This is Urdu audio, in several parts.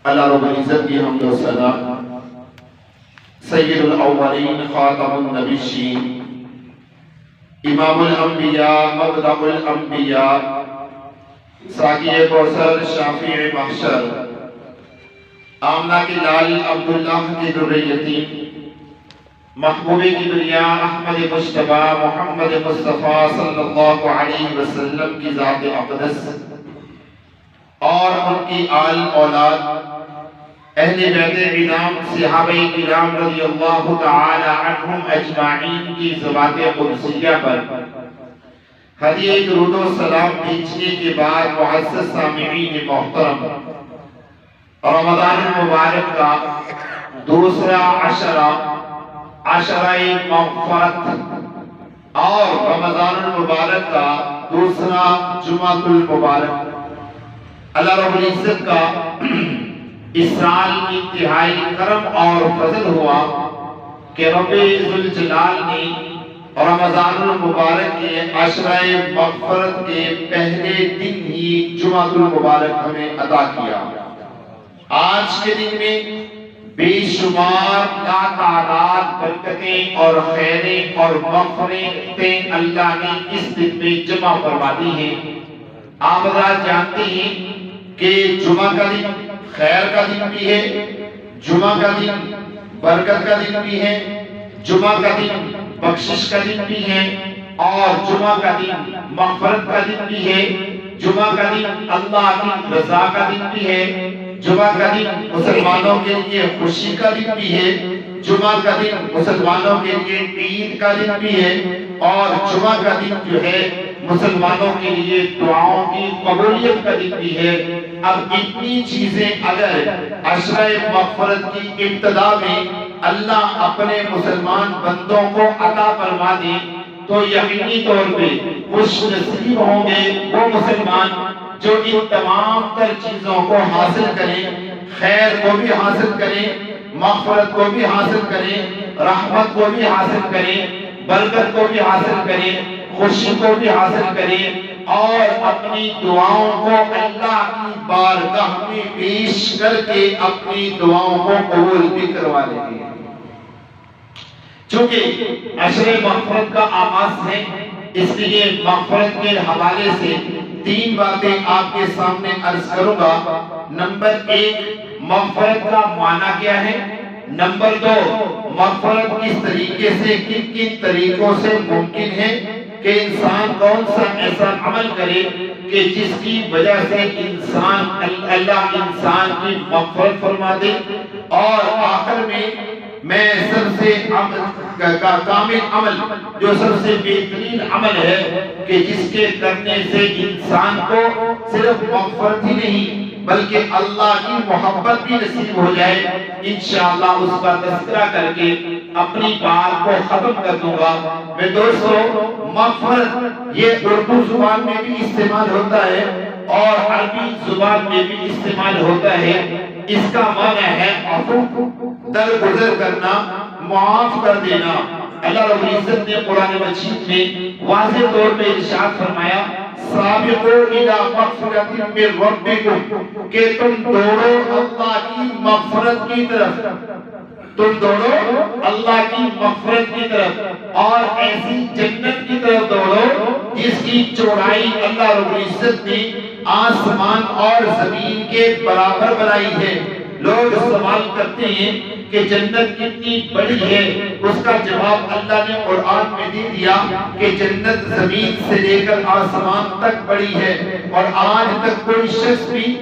اللہ رب العزت کی حمد و ثنا، سید الاولین خاتم النبیین، امام الانبیاء مبدأ الانبیاء، ساقی کوثر شافع محشر، آمنہ کی لال عبداللہ کی در یتیم، محبوب کبریا احمد مجتبی محمد مصطفیٰ صلی اللہ علیہ وسلم کی ذات اقدس اور ان کی آل اولاد، اہل بیت اعظام صحابہ کرام رضی اللہ تعالی عنہم اجمعین کی ذوات قدسیہ پر ہدیہ درود و سلام بھیجنے کے بعد معزز سامعین محترم، رمضان المبارک کا دوسرا عشرہ مغفرت اور رمضان المبارک کا دوسرا جمعۃ المبارک، اللہ رب العزت کا اس سال انتہائی کرم اور فضل ہوا کہ رب ذوالجلال نے رمضان المبارک کے عشرہ مغفرت کے پہلے دن ہی جمعۃ المبارک ہمیں عطا کیا۔ آج کے دن میں بے شمار لاتعداد برکتیں اور خیریں اور مغفرتیں اللہ نے اس دن میں جمع فرما دی ہیں۔ آپ حضرات جانتے ہیں کہ جمعہ کا دن خیر کا دن بھی ہے، جمعہ کا دن برکت کا دن بھی ہے، جمعہ کا دن بخشش کا دن بھی ہے، اور جمعہ کا دن مغفرت کا دن بھی ہے، جمعہ کا دن اللہ کی رضا کا دن بھی ہے، جمعہ کا دن مسلمانوں کے لیے خوشی کا دن بھی ہے، جمعہ کا دن مسلمانوں کے لیے عید کا دن بھی ہے، اور جمعہ کا دن جو ہے مسلمانوں کے لیے دعاؤں کی قبولیت کا دن بھی ہے۔ اب اتنی چیزیں اگر عشرہ مغفرت کی ابتدا میں اللہ اپنے مسلمان بندوں کو عطا فرما دیں تو یقینی طور پہ خوش نصیب ہوں گے وہ مسلمان جو ان تمام تر چیزوں کو حاصل کریں، خیر کو بھی حاصل کریں، مغفرت کو بھی حاصل کریں، رحمت کو بھی حاصل کریں، برکت کو بھی حاصل کریں، خوشی کو بھی حاصل کریں، اور اپنی دعاؤں کو اللہ کی بارگاہ میں پیش کر کے اپنی دعاؤں کو قبول بھی کروا لیں گے۔ چونکہ عشرہ مغفرت کا آغاز ہے، اس لیے مغفرت کے حوالے سے تین باتیں آپ کے سامنے عرض کروں گا۔ نمبر ایک، مغفرت کا معنی کیا ہے؟ نمبر دو، مغفرت کس طریقے سے کن کن طریقوں سے ممکن ہے کہ انسان کون سا ایسا عمل کرے کہ جس کی وجہ سے اللہ انسان کی مغفرت فرما دے، اور آخر میں سب سے کامل عمل جو سب سے بہترین عمل ہے کہ جس کے کرنے سے انسان کو صرف مغفرت ہی نہیں بلکہ اللہ کی محبت بھی نصیب ہو جائے، انشاءاللہ اس کا تذکرہ کر کے اپنی بات کو ختم کر دوں گا۔ میں دوستو، مغفرت یہ اردو زبان میں بھی استعمال ہوتا ہے اور عربی زبان میں بھی استعمال ہوتا ہے۔ اس کا معنی ہے عفو، درگزر کرنا، معاف کر دینا۔ اللہ رب العزت نے قرآن مجید میں واضح طور پہ ارشاد فرمایا، سابقوا الی مغفرۃ من ربکم، کہ تم دوڑو اللہ کی مغفرت کی طرف، تم دوڑو اللہ کی مغفرت کی طرف، اور ایسی جنت کی طرف دوڑو جس کی چوڑائی اللہ رب العزت نے آسمان اور زمین کے برابر بنائی ہے۔ لوگ سوال کرتے ہیں کہ جنت کتنی بڑی ہے، اس کا جواب اللہ نے قرآن میں دے دیا کہ جنت زمین سے لے کر آسمان تک بڑی ہے، اور آج تک کوئی شخص بھی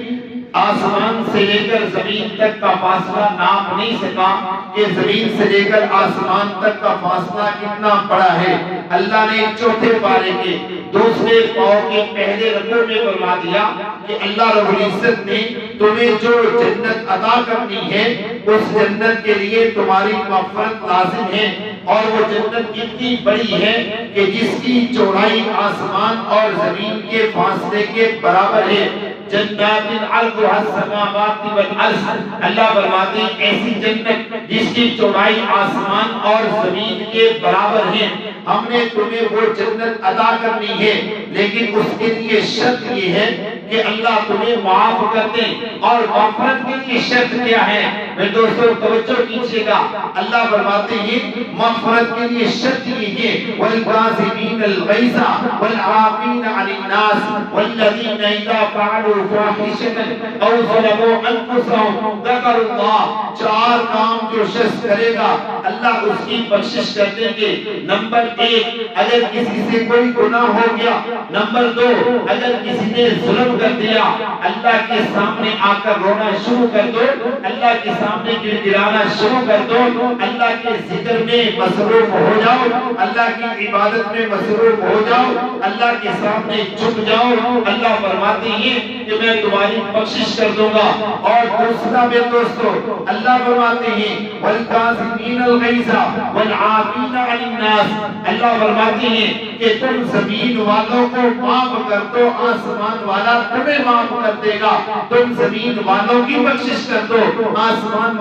آسمان سے لے کر زمین تک کا فاصلہ ناپ نہیں سکا کہ زمین سے لے کر آسمان تک کا فاصلہ کتنا بڑا ہے۔ اللہ نے چوتھے پارے کے دوسرے پاؤں کے پہلے رکوع میں فرما دیا کہ اللہ رب العزت نے تمہیں جو جنت عطا کرنی ہے اس جنت کے لیے تمہاری مغفرت لازم ہے، اور وہ جنت اتنی بڑی ہے کہ جس کی چوڑائی آسمان اور زمین کے فاصلے کے برابر ہے۔ جنات عرضها السماوات والارض، اللہ فرماتے ہیں ایسی جنت جس کی چوڑائی آسمان اور زمین کے برابر ہے، ہم نے تمہیں وہ جنت عطا کرنی ہے، لیکن اس کے لیے شرط یہ ہے کہ اللہ تمہیں معاف کر دے. اور مغفرت کے لیے شرط کیا ہے؟ میرے دوستو توجہ کیجئے گا. اللہ فرماتے ہیں مغفرت کے لیے شرط یہ ہے والکاظمین الغیظ والعافین عن الناس والذین اذا فعلوا فاحشۃ او ظلموا انفسهم ذکروا اللہ. 4 کام جو شخص کرے گا اللہ اس کی بخشش کر دیں گے. نمبر 1 اگر کسی سے کوئی گناہ ہو گیا. نمبر 2 اگر کسی نے ظلم کر دیا اللہ کے سامنے آ کر رونا شروع کر دو, اللہ کے سامنے گر گرانا شروع کر دو, اللہ کے ذکر میں مصروف ہو جاؤ, اللہ کی عبادت میں مصروف ہو جاؤ, اللہ کے سامنے جھک جاؤ. اللہ فرماتے ہیں کہ میں تمہاری بخشش کر دوں گا. اور دوسرا میرے دوستو اللہ فرماتے ہیں والکاظمین الغیظ والعافین عن الناس. اللہ فرماتے ہیں کہ تم زمین والوں کو معاف کر دو آسمان والا تمہیں معاف کر دے گا. تم زمین والوں کی بخشش کر دو آسمان